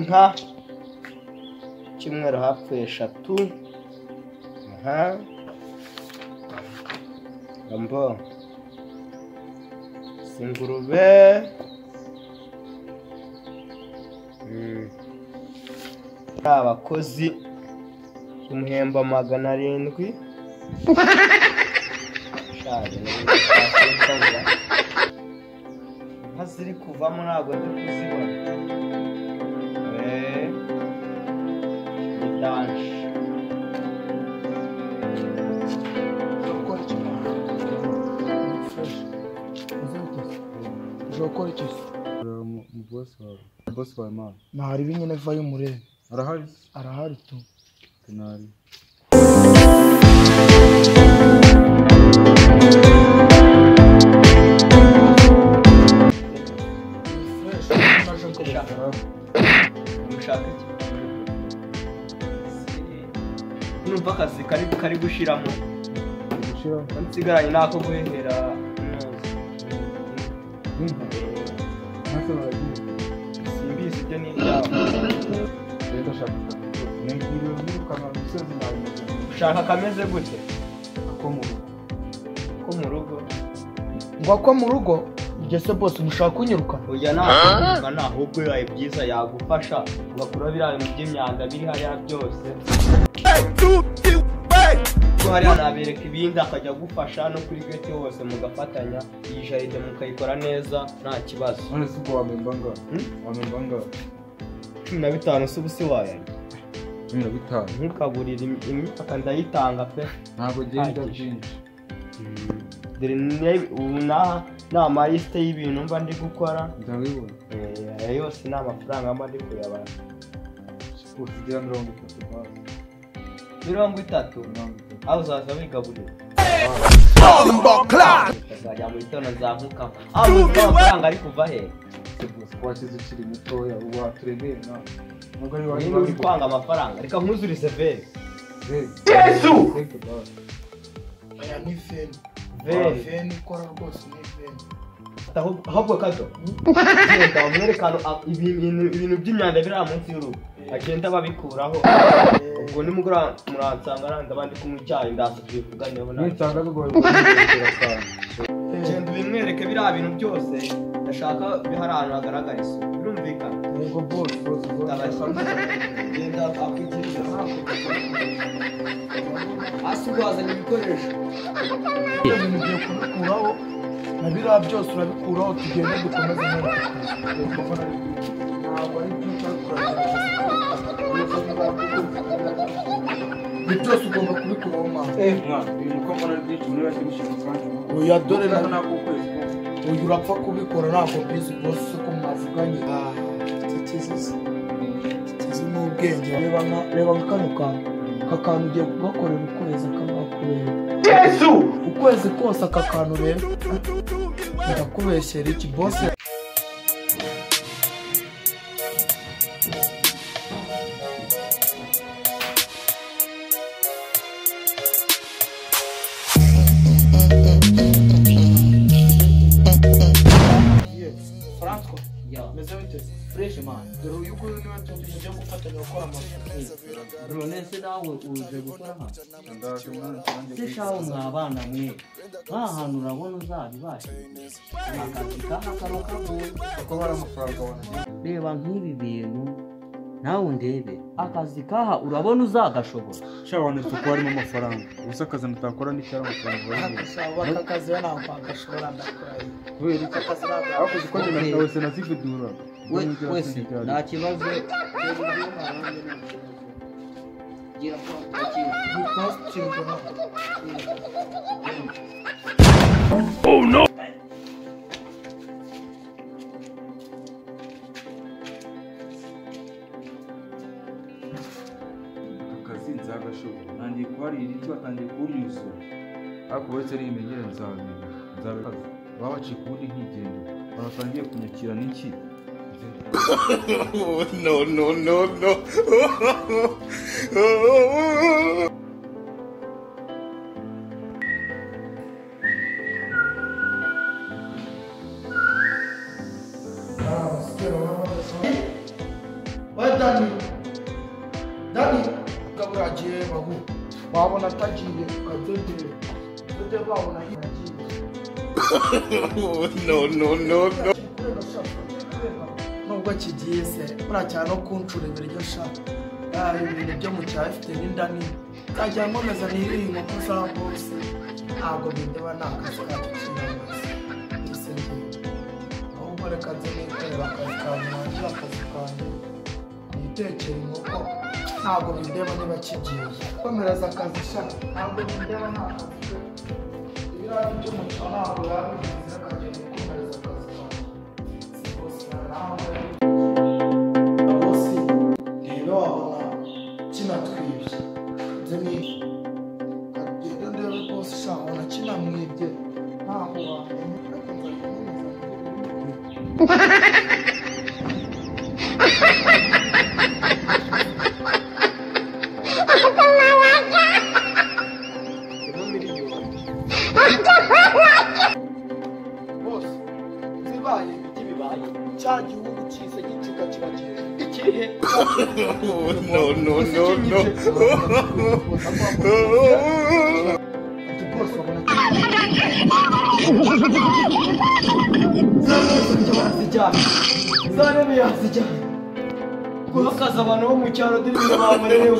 inka cyumweru hapfuye 3. Aha ambo ingurube abakozi umuhemba 700 shaje haziri kuvamo ntago ndi kuzibona idanje Jokora iki? Boss wawe man. Ntari binyene vayo murebe. Arahari tu. Tenari. Numva akazi kari gushiramo nsigaranye nako guhera simbizi ibyo ni ibyawe ushaka kameze gute ko mu rugo ngo ko mu rugo igese boss mushaka kunyiruka oya ntabwo ahubwo yaye byiza yagufasha ugakura biraye mu by'imyanda biri hariya byose hari anabereka ibindi akajya gufasha no kuri gate hose mugafatanya iyi jaride mukayikora neza nta kibazo. None se wamembanga 15 se ubusi waye 15 ntukaburira imyaka ndayitanga pe ntabwo genda byinshi dore na liste y'ibintu mba ndi gukora ndabibona yose na amafaranga mba ndi kuyabara kugira 30 aho uzaza wigaburira azajya mu itono zamuka amafaranga ari kuva he wakize ukiri mutoya ubu waturemeye nawe niba uri kwanga amafaranga reka nkuzurize vere Yesu aya ni feni ikora rwose ni feni ahubwo kato genda bamwerekana ibintu by'imyanda biri munsi y'urugo agenda babikuraho ubwo nimugura muransanga nanda bandi kumujyaye ndaza tubivuganeho nitanga bigoye kugira cyane genda bimwereke biri bintu byose ndashaka bihari ahantu hagaragara isuku birumvikana yego boss genda akwigirira asubazanye ibikoresho ibintu byo kubikuraho na biriya byose urabikuraho tugende dukomeze neza ntabwo ari byinshi ibi byose ugomba kubikuraho mwana ibintu ko mbona byinshi muri bake bishaka kandi oya dore ntabwo ukwezi uyu urapfa kubikora ntabwo bizi bose ko mwavuganye kikizi n'ubwenge reba nka kano kantu aka kantu ugiye kugakorera ukwezi akabakubera Yesu ukwezi kose aka kantu rero ndakubeshyera iki bose Franco meze bite fresh man dore uyu nguyu niwe tujya gufatanya gukora amafuti bro nese nawe uje gukora hano ndaje mwana sishaho mwabana mwe hantu urabona uzabibashe akazi k'akaro kagoye ko bara amafaranga wanjye reba nk'ibi bintu nawe ndebe akazi kaha urabona uzagashobora shabane tuko harimo amafaranga gusa akazi natakora n'icyara amafaranga aka kazi ntabwo agashobora ndakora kubera iki akazi ntabwo ako ziko nyina nawe se nasifidura wese nta kibazo gira Oh no! akazi nzagashobora nangiye kuharira iki batangiye kunyuzura ariko uretse ari imenyere nzabikaza baba baciye ku wundi nkigenda baratangiye kunyakira n'iki no. we Dani gabura agiye bahu wabona atagiye kadede dede babona yagiye no nubwo kigiye se uracyana no kuncura ibiryo sha ibintu byo mu cyaro afite n'inda nini nzajya nkomeza nirire inkoko za bose ntabwo bindeba nakazi kacu kinamaze gisengeye ahubwo reka nze nikorera akazi kanjye nangira akazi kanjye nitekera inkoko ntabwo bindeba niba kigiye komereza akazi sha ntabwo bindeba nakazi ibiraro byo mu cyaro ntabwo yabigize akagenda gukomereza akazi kanjye si bose ntabwo bose rero wabona kinatwibye nze ni kagenda ndebe bose sha wabona kinamwibye ntabwo wamenya ariko bose zibaye ibiti bibaye cya gihugu cyiza gicuka kiragenda ikirihe no bose babona zarebe yazijyana kurakaza abantu bo mu cyaro dore ibintu bamurereho